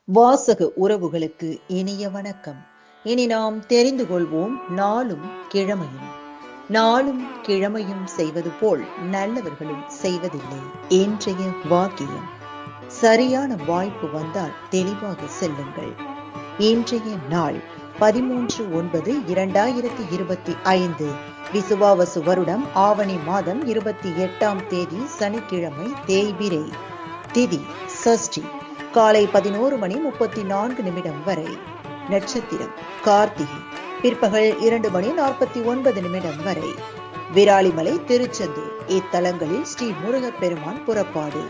வாசக உறவுகளுக்கு இனிய வணக்கம். இனி நாம் தெரிந்து கொள்வோம் நாளும் கிழமையும். நாளும் கிழமையும் செய்வது போல் நல்லவர்களும் செய்வதில்லை. இன்றைய வாக்கியம்: சரியான வாய்ப்பு வந்தால் தெளிவாக செல்லுங்கள். இன்றைய நாள் 13/9/2025 விசுவாவசு வருடம் ஆவணி மாதம் 28ஆம் தேதி சனிக்கிழமை. தேய்பிரை. திதி சஷ்டி. காலை 11:34 வரை. நட்சத்திரம் கார்த்திகை. பிற்பகல் 2:49 வரை. விராலிமலை, திருச்செந்தூர் இத்தலங்களில் ஸ்ரீ முருகப்பெருமான் புறப்பாடு.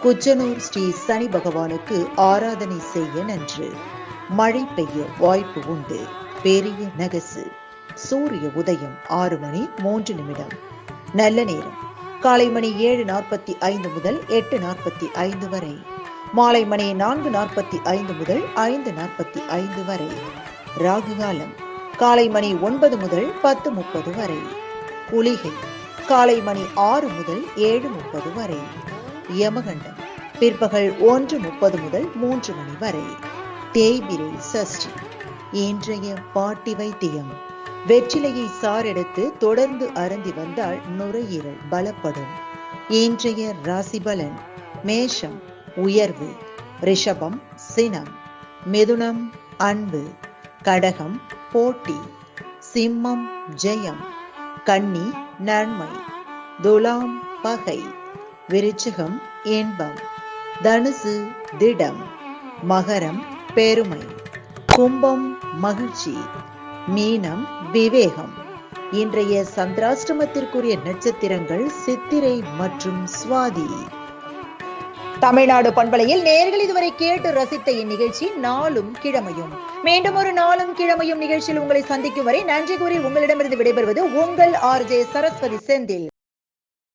குச்சனூர் ஸ்ரீ சனி பகவானுக்கு ஆராதனை செய்ய நன்று. மழை பெய்ய வாய்ப்பு உண்டு. பெரிய நகசு. சூரிய உதயம் 6:03. நல்ல நேரம் காலை மணி 7:45 முதல் 8:45 வரை. மாலை மணி 4:45 முதல் 5:45 வரை. ராகு காலம் காலை மணி 9 முதல் 10:30 வரை. குளிகை காலை மணி 6 முதல் 7:30 வரை. யமகண்டம் பிற்பகல் 1:30 முதல் 3 மணி வரை. தேய்பிரை சஷ்டி. இன்றைய பாட்டி வைத்தியம்: வெற்றிலையை சாரெடுத்து தொடர்ந்து அருந்தி வந்தால் நுரையீரல் பலப்படும். இன்றைய ராசி பலன்: மேஷம் உயர்வு, ரிஷபம் சினம், மிதுனம் அன்பு, கடகம் போட்டி, சிம்மம் ஜெயம், கன்னி நன்மை, துலாம் பகை, விருச்சிகம் இன்பம், தனுசு திடம், மகரம் பெருமை, கும்பம் மகிழ்ச்சி, மீனம் விவேகம். இன்றைய சந்திராஷ்டமத்திற்குரிய நட்சத்திரங்கள் சித்திரை மற்றும் சுவாதி. தமிழ்நாடு பண்பலையில் நேயர்கள் இதுவரை கேட்டு ரசித்த இந்நிகழ்ச்சி நாளும் கிழமையும். மீண்டும் ஒரு நாளும் கிழமையும் நிகழ்ச்சியில் உங்களை சந்திக்கும் வரை நன்றி கூறி உங்களிடமிருந்து விடைபெறுவது உங்கள் RJ சரஸ்வதி செந்தில்.